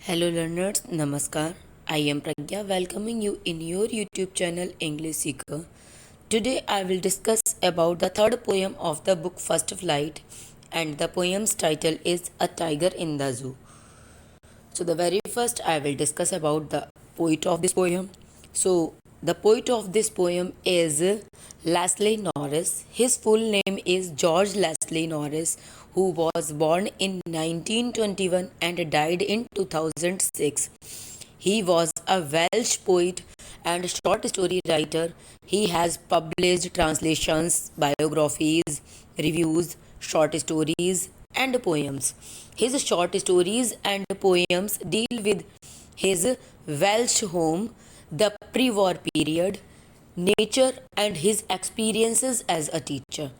Hello learners, Namaskar. I am Pragya welcoming you in your YouTube channel English Seeker. Today I will discuss about the third poem of the book First Flight, and the poem's title is A Tiger in the Zoo. So the very first I will discuss about the poet of this poem. So the poet of this poem is Leslie Norris. His full name is George Leslie Norris, who was born in 1921 and died in 2006. He was a Welsh poet and short story writer. He has published translations, biographies, reviews, short stories, and poems. His short stories and poems deal with his Welsh home, the pre war period, nature, and his experiences as a teacher.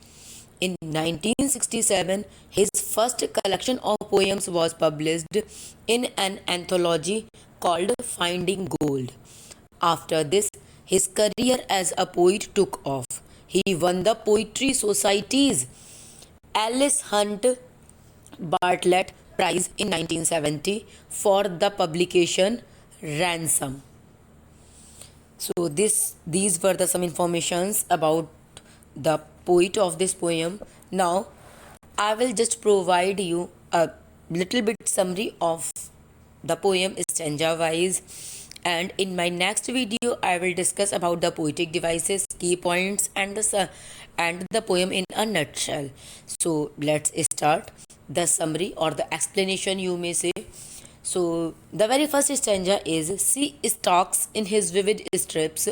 In 1967, his first collection of poems was published in an anthology called Finding Gold. After this, his career as a poet took off. He won the Poetry Society's Alice Hunt Bartlett Prize in 1970 for the publication Ransom. So these were some informations about the poet of this poem. Now I will just provide you a little bit summary of the poem stanza wise, and in my next video I will discuss about the poetic devices, key points, and the poem in a nutshell. So let's start the summary or the explanation, you may say. So the very first stanza is: Sea stalks in his vivid strips,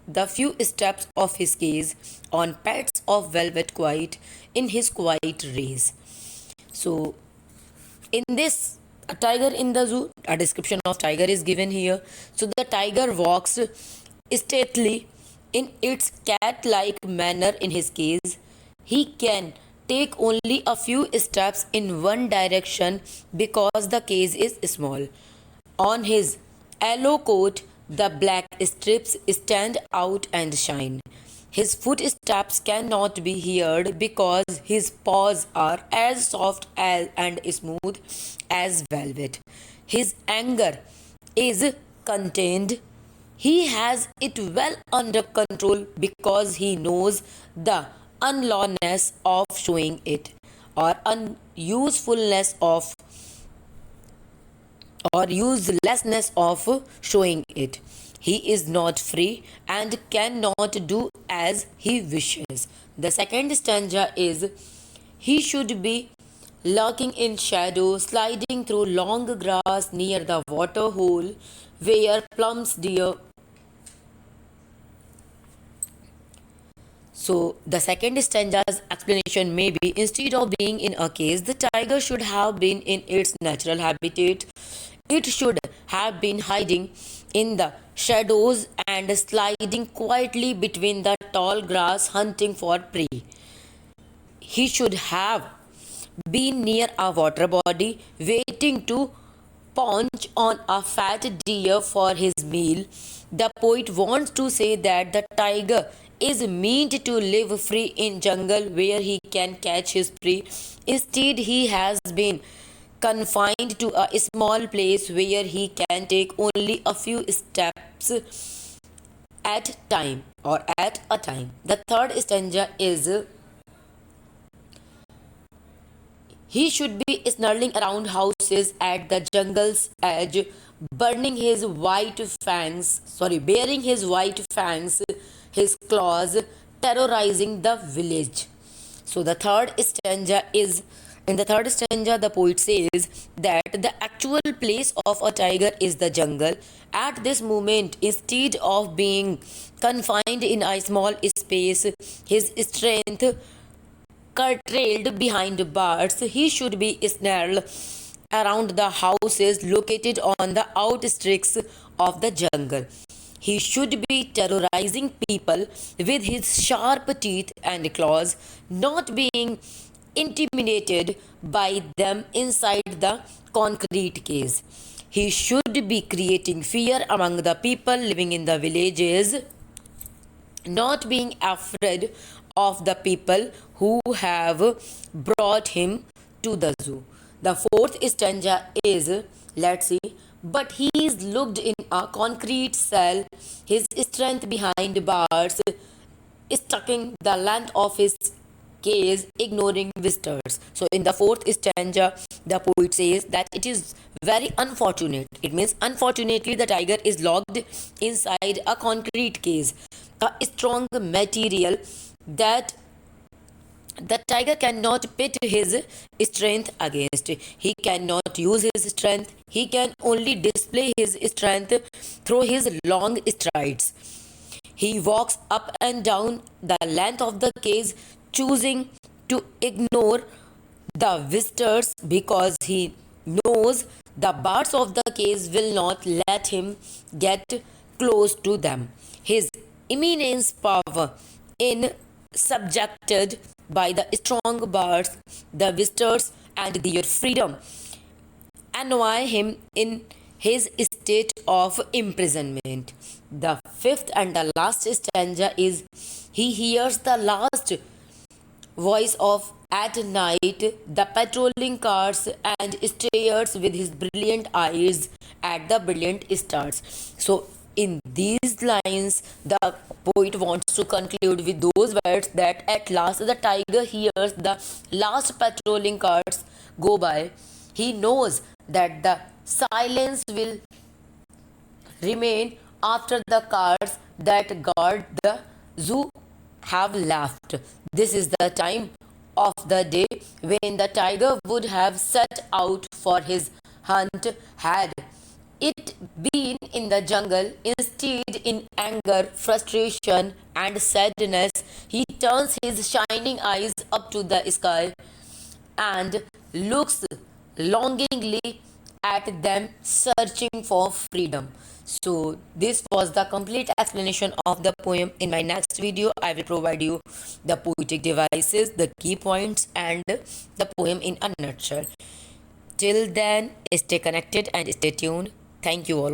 the few steps of his gaze on pads of velvet quiet in his quiet rays. So in this, a tiger in the zoo, a description of tiger is given here. So the tiger walks stately in its cat-like manner in his cage. He can take only a few steps in one direction because the cage is small. On his yellow coat, the black strips stand out and shine. His footsteps cannot be heard because his paws are as soft and smooth as velvet. His anger is contained. He has it well under control because he knows the unlawfulness of showing it, or unusefulness of or uselessness of showing it. He is not free and cannot do as he wishes. The second stanza is: He should be lurking in shadow, sliding through long grass near the water hole where plums deer. So the second stanza's explanation may be: instead of being in a cage, the tiger should have been in its natural habitat. It should have been hiding in the shadows and sliding quietly between the tall grass hunting for prey. He should have been near a water body waiting to pounce on a fat deer for his meal. The poet wants to say that the tiger is meant to live free in jungle where he can catch his prey. Instead, he has been confined to a small place where he can take only a few steps at a time. The third stanza is: He should be snarling around houses at the jungle's edge, bearing his white fangs, his claws, terrorizing the village. So the third stanza is in the third stanza, the poet says that the actual place of a tiger is the jungle. At this moment, instead of being confined in a small space, his strength curtailed behind bars, he should be snarled around the houses located on the outskirts of the jungle. He should be terrorizing people with his sharp teeth and claws, not being intimidated by them inside the concrete cage. He should be creating fear among the people living in the villages, not being afraid of the people who have brought him to the zoo. The fourth stanza is, let's see, but he is locked in a concrete cell, his strength behind bars, stucking the length of his case, ignoring visitors. So, in the fourth stanza, the poet says that it is very unfortunate. It means, unfortunately, the tiger is locked inside a concrete case, a strong material that the tiger cannot pit his strength against. He cannot use his strength. He can only display his strength through his long strides. He walks up and down the length of the cage, choosing to ignore the visitors because he knows the bars of the cage will not let him get close to them. His immense power in subjected by the strong bars, the visitors and their freedom annoy him in his state of imprisonment. The fifth and the last stanza is, he hears the last voice of at night the patrolling cars and stares with his brilliant eyes at the brilliant stars. So in these lines the poet wants to conclude with those words that at last the tiger hears the last patrolling cars go by. He knows that the silence will remain after the cars that guard the zoo have left. This is the time of the day when the tiger would have set out for his hunt had it been in the jungle. Instead, in anger, frustration, and sadness, he turns his shining eyes up to the sky and looks longingly at them, searching for freedom. So, this was the complete explanation of the poem. In my next video, I will provide you the poetic devices, the key points, and the poem in a nutshell. Till then, stay connected and stay tuned. Thank you all.